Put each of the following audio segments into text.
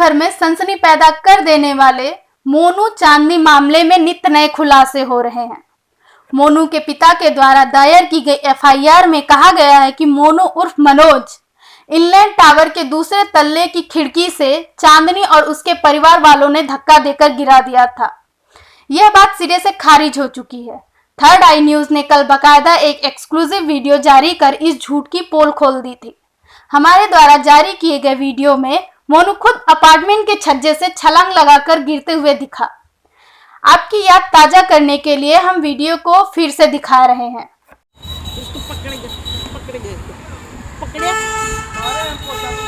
भर में सनसनी पैदा कर देने वाले मोनू चांदनी मामले में नित नए खुलासे हो रहे हैं। मोनू के पिता के द्वारा दायर की गई एफआईआर में कहा गया है कि मोनू उर्फ मनोज इनलैंड टावर के दूसरे तल्ले की खिड़की से चांदनी और उसके परिवार वालों ने धक्का देकर गिरा दिया था। यह बात सिरे से खारिज हो चुकी है। थर्ड आई न्यूज ने कल बकायदा एक एक्सक्लूसिव वीडियो जारी कर इस झूठ की पोल खोल दी थी। हमारे द्वारा जारी किए गए वीडियो में मोनू खुद अपार्टमेंट के छज्जे से छलांग लगाकर गिरते हुए दिखा। आपकी याद ताजा करने के लिए हम वीडियो को फिर से दिखा रहे हैं।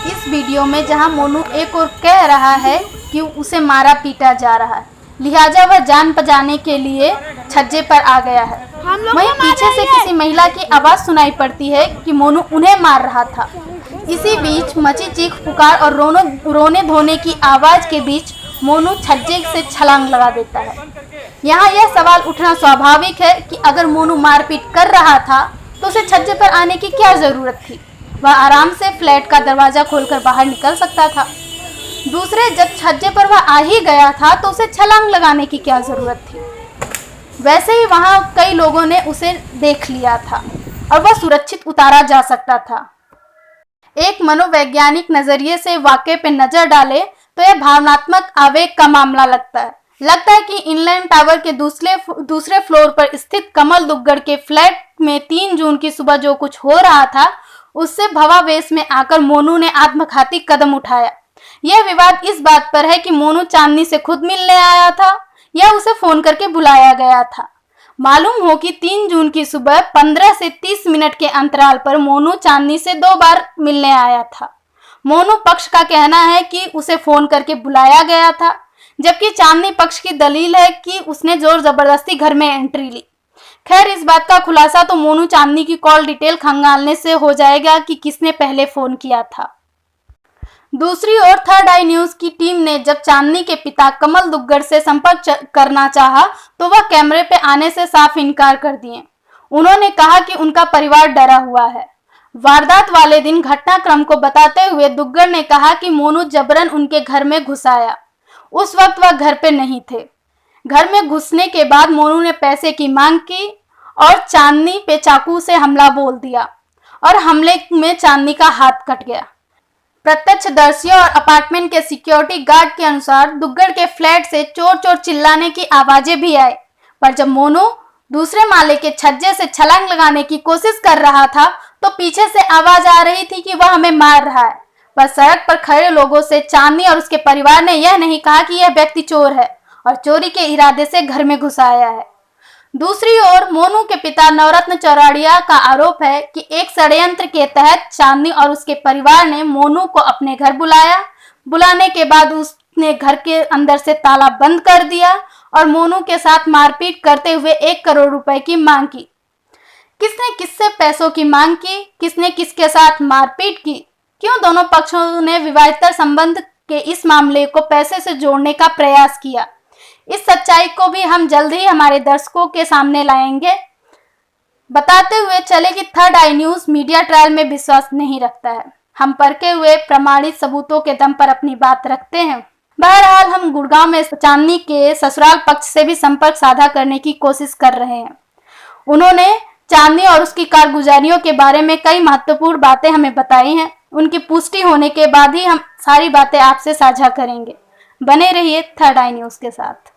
इस वीडियो में जहां मोनू एक और कह रहा है कि उसे मारा पीटा जा रहा है, लिहाजा वह जान बचाने के लिए छज्जे पर आ गया है। वहीं पीछे से किसी महिला की आवाज सुनाई पड़ती है कि मोनू उन्हें मार रहा था। इसी बीच मची चीख पुकार और रोने धोने की आवाज के बीच मोनू छज्जे से छलांग लगा देता है। यहाँ यह सवाल उठना स्वाभाविक है कि अगर मोनू मारपीट कर रहा था तो उसे छज्जे पर आने की क्या जरूरत थी। वह आराम से फ्लैट का दरवाजा खोलकर बाहर निकल सकता था। दूसरे, जब छज्जे पर वह आ ही गया था तो उसे छलांग लगाने की क्या जरूरत थी। वैसे ही वहां कई लोगों ने उसे देख लिया था और वह सुरक्षित उतारा जा सकता था। एक मनोवैज्ञानिक नजरिए से वाकये पे नजर डाले तो यह भावनात्मक आवेग का मामला लगता है कि इनलैंड टावर के दूसरे फ्लोर पर स्थित कमल दुग्गड़ के फ्लैट में 3 जून की सुबह जो कुछ हो रहा था उससे भवावेश में आकर मोनू ने आत्मघाती कदम उठाया। यह विवाद इस बात पर है कि मोनू चांदनी से खुद मिलने आया था या उसे फोन करके बुलाया गया था। मालूम हो कि 3 जून की सुबह 15 से 30 मिनट के अंतराल पर मोनू चांदनी से 2 बार मिलने आया था। मोनू पक्ष का कहना है कि उसे फोन करके बुलाया गया था, जबकि चांदनी पक्ष की दलील है कि उसने जोर जबरदस्ती घर में एंट्री ली। खैर, इस बात का खुलासा तो मोनू चांदनी की कॉल डिटेल खंगालने से हो जाएगा कि किसने पहले फोन किया था। दूसरी ओर थर्ड आई न्यूज की टीम ने जब चांदनी के पिता कमल दुग्गड़ से संपर्क करना चाहा तो वह कैमरे पे आने से साफ इनकार कर दिए। उन्होंने कहा कि उनका परिवार डरा हुआ है। वारदात वाले दिन घटनाक्रम को बताते हुए दुग्गड़ ने कहा कि मोनू जबरन उनके घर में घुस आया। उस वक्त वह घर पे नहीं थे। घर में घुसने के बाद मोनू ने पैसे की मांग की और चांदनी पे चाकू से हमला बोल दिया और हमले में चांदनी का हाथ कट गया। प्रत्यक्षदर्शियों और अपार्टमेंट के सिक्योरिटी गार्ड के अनुसार दुग्गड़ के फ्लैट से चोर चोर चिल्लाने की आवाजें भी आई, पर जब मोनू दूसरे माले के छज्जे से छलांग लगाने की कोशिश कर रहा था तो पीछे से आवाज आ रही थी कि वह हमें मार रहा है। पर सड़क पर खड़े लोगों से चांदनी और उसके परिवार ने यह नहीं कहा कि यह व्यक्ति चोर है और चोरी के इरादे से घर में घुस आया है। दूसरी ओर मोनू के पिता नवरत्न चौराड़िया का आरोप है कि एक षड्यंत्र के तहत चांदनी और उसके परिवार ने मोनू को अपने घर बुलाया। बुलाने के बाद उसने घर के अंदर से ताला बंद कर दिया और मोनू के साथ मारपीट करते हुए 1 करोड़ रुपए की मांग की। किसने किससे पैसों की मांग की, किसने किसके साथ मारपीट की, क्यों दोनों पक्षों ने विवाहेतर संबंध के इस मामले को पैसे से जोड़ने का प्रयास किया, इस सच्चाई को भी हम जल्द ही हमारे दर्शकों के सामने लाएंगे। बताते हुए चले कि थर्ड आई न्यूज मीडिया ट्रायल में विश्वास नहीं रखता है। हम परखे हुए प्रमाणित सबूतों के दम पर अपनी बात रखते हैं। बहरहाल हम गुड़गांव में चांदनी के ससुराल पक्ष से भी संपर्क साधा करने की कोशिश कर रहे हैं। उन्होंने चांदनी और उसकी कारगुजारियों के बारे में कई महत्वपूर्ण बातें हमें बताई हैं। उनकी पुष्टि होने के बाद ही हम सारी बातें आपसे साझा करेंगे। बने रहिए थर्ड आई न्यूज के साथ।